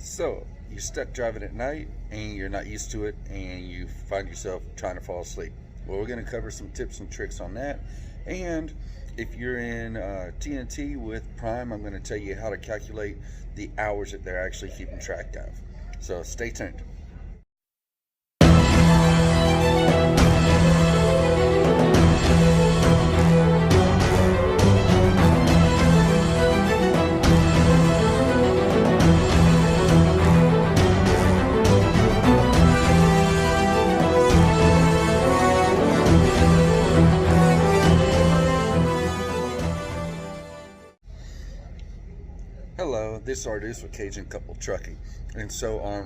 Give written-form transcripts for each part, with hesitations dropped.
So, you're stuck driving at night and you're not used to it and you find yourself trying to fall asleep. Well, we're going to cover some tips and tricks on that. And if you're in TNT with Prime, I'm going to tell you how to calculate the hours that they're actually keeping track of. So, stay tuned. Hello, this is Artis with Cajun Couple Trucking. And so,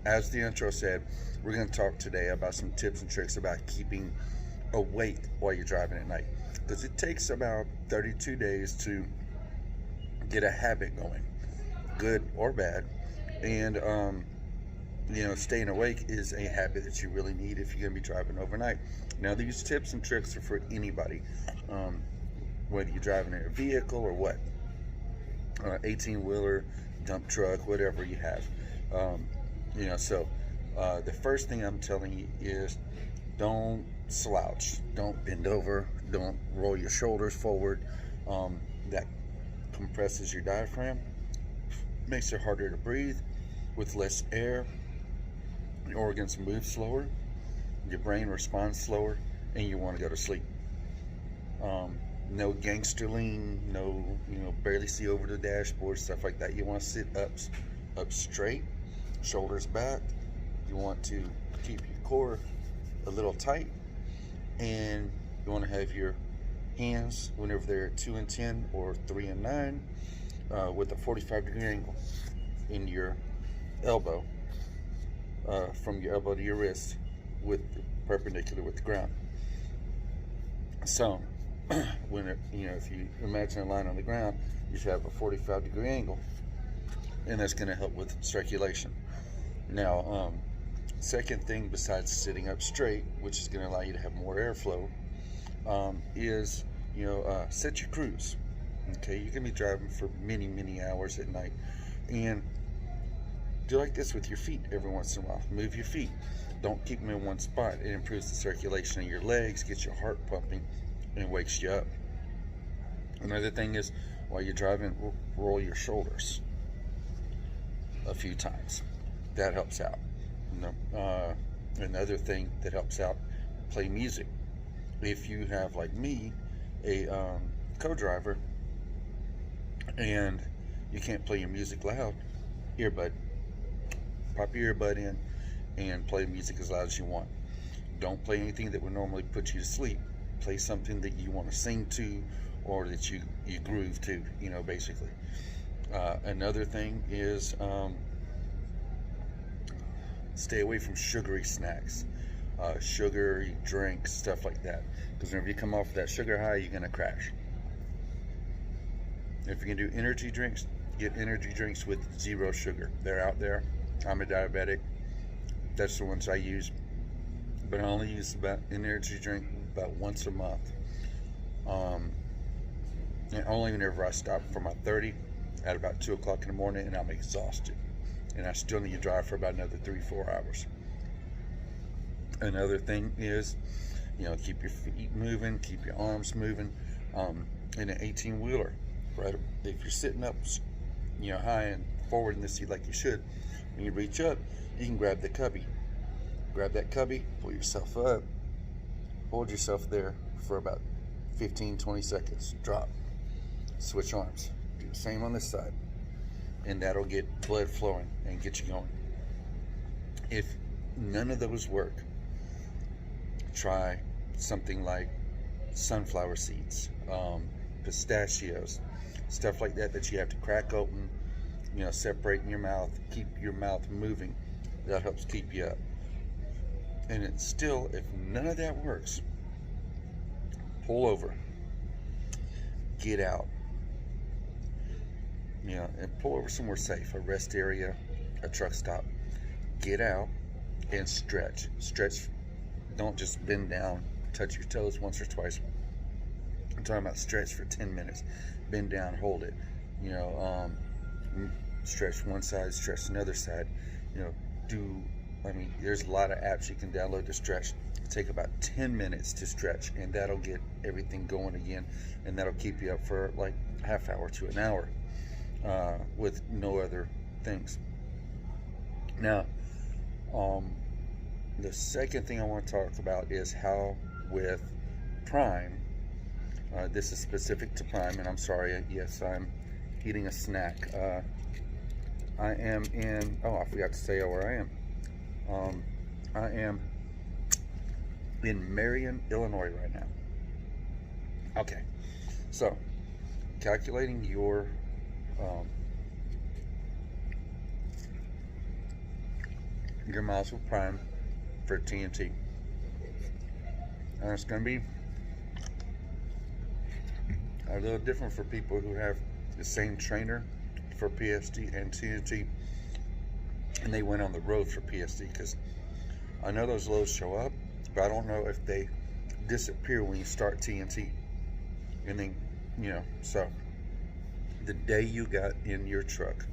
as the intro said, we're going to talk today about some tips and tricks about keeping awake while you're driving at night. Because it takes about 32 days to get a habit going, good or bad. And, staying awake is a habit that you really need if you're going to be driving overnight. Now, these tips and tricks are for anybody, whether you're driving in a vehicle or what. 18-wheeler, dump truck, whatever you have. The first thing I'm telling you is don't slouch, don't bend over, don't roll your shoulders forward. That compresses your diaphragm, makes it harder to breathe. With less air, your organs move slower, your brain responds slower, and you want to go to sleep. No gangster lean, no, barely see over the dashboard, stuff like that. You want to sit up straight, shoulders back. You want to keep your core a little tight, and you want to have your hands, whenever they're at 2 and 10 or 3 and 9, with a 45-degree angle in your elbow, from your elbow to your wrist, with perpendicular with the ground. So, if you imagine a line on the ground, you should have a 45-degree angle, and that's going to help with circulation. Now, second thing besides sitting up straight, which is going to allow you to have more airflow, is set your cruise. Okay, you can be driving for many hours at night, and do like this with your feet every once in a while. Move your feet. Don't keep them in one spot. It improves the circulation of your legs, gets your heart pumping, and wakes you up. Another thing is, while you're driving, roll your shoulders a few times. That helps out. Another thing that helps out, play music. If you have, like me, a co-driver, and you can't play your music loud, pop your earbud in and play music as loud as you want. Don't play anything that would normally put you to sleep. Play something that you want to sing to, or that you groove to, basically. Another thing is stay away from sugary snacks, sugary drinks, stuff like that. Because whenever you come off that sugar high, you're going to crash. If you can do energy drinks, get energy drinks with 0 sugar. They're out there. I'm a diabetic. That's the ones I use. But I only use about energy drink about once a month. And only whenever I stop for my 30 at about 2 o'clock in the morning and I'm exhausted. And I still need to drive for about another 3-4 hours. Another thing is, keep your feet moving, keep your arms moving. In an 18-wheeler, right? If you're sitting up, high and forward in the seat like you should, when you reach up, you can grab the cubby. Grab that cubby, pull yourself up, hold yourself there for about 15-20 seconds, drop, switch arms, do the same on this side, and that'll get blood flowing and get you going. If none of those work, try something like sunflower seeds, pistachios, stuff like that you have to crack open, separate in your mouth, keep your mouth moving. That helps keep you up. And it's still, if none of that works, pull over, get out, and pull over somewhere safe, a rest area, a truck stop. Get out and stretch. Don't just bend down, touch your toes once or twice. I'm talking about stretch for 10 minutes. Bend down, hold it. stretch one side, stretch another side, you know, there's a lot of apps you can download to stretch. Take about 10 minutes to stretch, and that'll get everything going again, and that'll keep you up for like half hour to an hour with no other things. Now, the second thing I want to talk about is how with Prime, this is specific to Prime, and I'm sorry, yes, I'm eating a snack. I am in, I forgot to say where I am. I am in Marion, Illinois right now. Okay, so calculating your miles with Prime for TNT. And it's going to be a little different for people who have the same trainer for PSD and TNT, and they went on the road for PSD, because I know those loads show up, but I don't know if they disappear when you start TNT. And then, so the day you got in your truck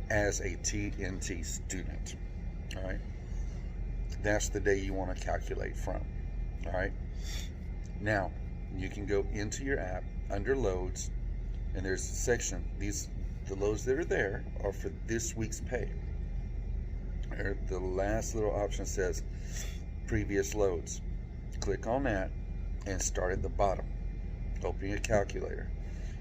as a TNT student, all right, that's the day you want to calculate from. All right, now you can go into your app under loads, and there's a section. The loads that are there are for this week's pay. The last little option says previous loads. Click on that and start at the bottom. Open your calculator,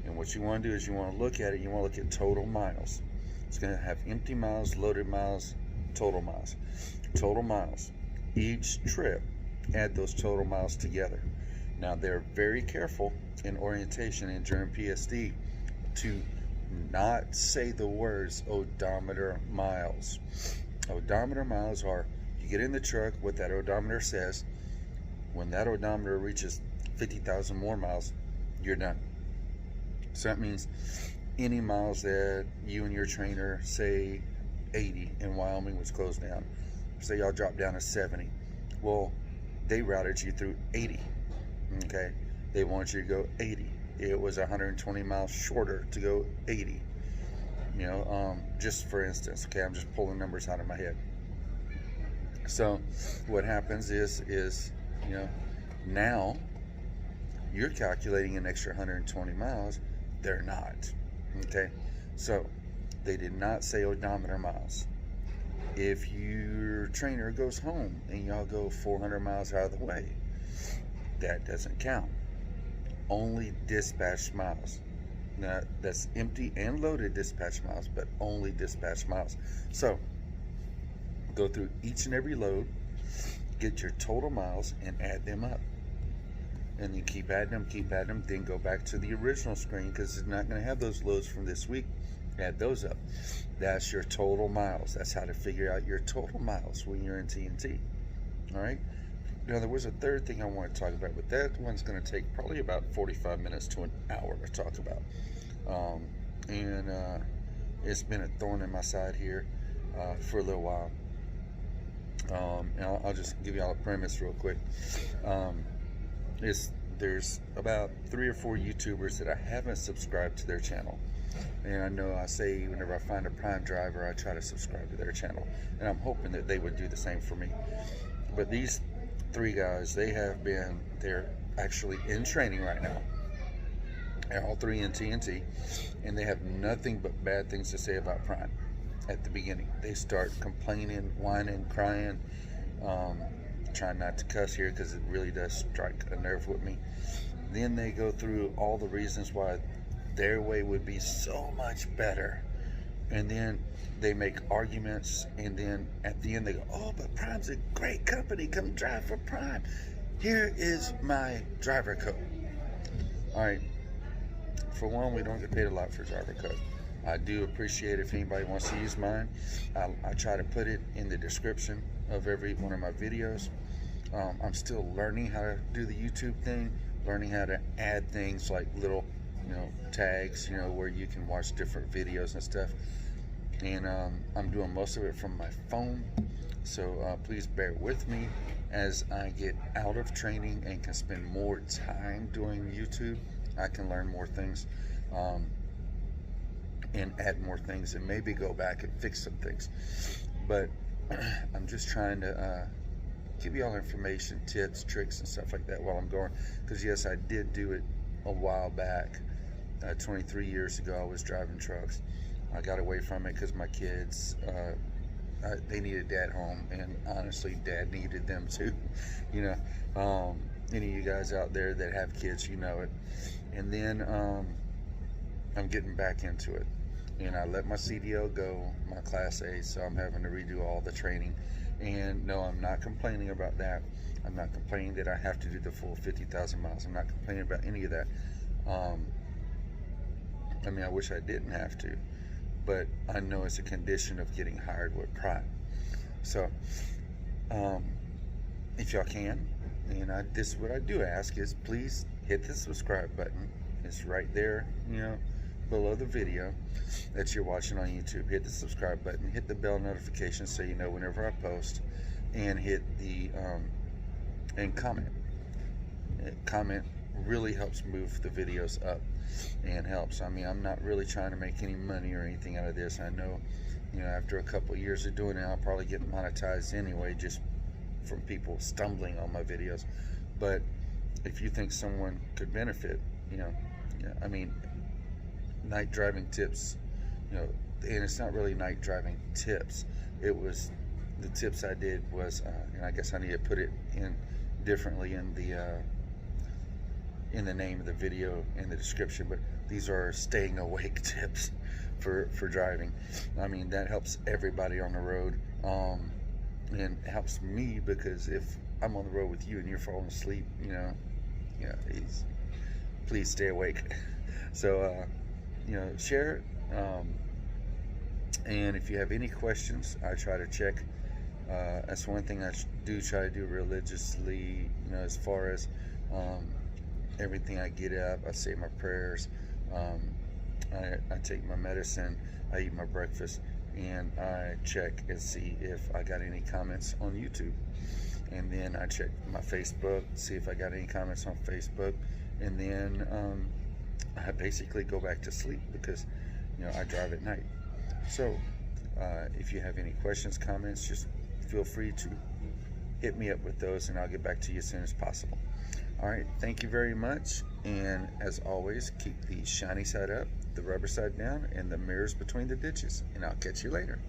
and what you want to do is you want to look at it. You want to look at total miles. It's going to have empty miles, loaded miles, total miles. Total miles. Each trip, add those total miles together. Now, they're very careful in orientation and during PSD to not say the words odometer miles. Odometer miles are, you get in the truck, what that odometer says. When that odometer reaches 50,000 more miles, you're done. So that means any miles that you and your trainer say 80 in Wyoming was closed down. Say y'all dropped down to 70. Well, they routed you through 80. Okay, they want you to go 80. It was 120 miles shorter to go 80. Just for instance, okay, I'm just pulling numbers out of my head. So what happens is now you're calculating an extra 120 miles. They're not. Okay, so they did not say odometer miles. If your trainer goes home and y'all go 400 miles out of the way, that doesn't count. Only dispatched miles. Now, that's empty and loaded dispatch miles, but only dispatch miles. So go through each and every load, get your total miles, and add them up. And you keep adding them, then go back to the original screen, because it's not going to have those loads from this week. Add those up. That's your total miles. That's how to figure out your total miles when you're in TNT. All right. Now, there was a third thing I want to talk about, but that one's going to take probably about 45 minutes to an hour to talk about. It's been a thorn in my side here for a little while. And I'll just give y'all a premise real quick. There's about 3 or 4 YouTubers that I haven't subscribed to their channel. And I know I say whenever I find a Prime driver, I try to subscribe to their channel. And I'm hoping that they would do the same for me. But these 3 guys, they're actually in training right now. They're all 3 in TNT, and they have nothing but bad things to say about Prime at the beginning. They start complaining, whining, crying, trying not to cuss here because it really does strike a nerve with me. Then they go through all the reasons why their way would be so much better, and then they make arguments, and then at the end they go, oh, but Prime's a great company, come drive for Prime, here is my driver code. All right, for one, we don't get paid a lot for driver code. I do appreciate if anybody wants to use mine. I try to put it in the description of every one of my videos. I'm still learning how to do the YouTube thing, learning how to add things like little tags, where you can watch different videos and stuff. And I'm doing most of it from my phone, so please bear with me as I get out of training and can spend more time doing YouTube. I can learn more things. and add more things and maybe go back and fix some things. But I'm just trying to give you all information, tips, tricks, and stuff like that while I'm going. Because yes, I did do it a while back. 23 years ago, I was driving trucks. I got away from it because my kids, they needed dad home, and honestly, dad needed them too. You know, any of you guys out there that have kids, you know it. And then I'm getting back into it, and I let my CDL go, my Class A, so I'm having to redo all the training. And no, I'm not complaining about that. I'm not complaining that I have to do the full 50,000 miles. I'm not complaining about any of that. I mean, I wish I didn't have to, but I know it's a condition of getting hired with pride. So, if y'all can, and this is what I do ask is, please hit the subscribe button. It's right there, you know, below the video that you're watching on YouTube. Hit the subscribe button, hit the bell notification so you know whenever I post, and hit the and comment. Comment really helps move the videos up and helps. I mean, I'm not really trying to make any money or anything out of this. I know, you know, after a couple of years of doing it, I'll probably get monetized anyway, just from people stumbling on my videos. But if you think someone could benefit, you know, I mean, night driving tips, you know, and it's not really night driving tips. It was, the tips I did was, and I guess I need to put it in differently in the name of the video in the description, but these are staying awake tips for driving. I mean, that helps everybody on the road, and helps me, because if I'm on the road with you and you're falling asleep, you know, yeah, please stay awake. So you know, share it, and if you have any questions, I try to check. That's one thing I do try to do religiously, you know, as far as everything. I get up, I say my prayers, I take my medicine, I eat my breakfast, and I check and see if I got any comments on YouTube. And then I check my Facebook, see if I got any comments on Facebook, and then I basically go back to sleep, because, you know, I drive at night. So if you have any questions, comments, just feel free to hit me up with those, and I'll get back to you as soon as possible. All right, thank you very much, and as always, keep the shiny side up, the rubber side down, and the mirrors between the ditches, and I'll catch you later.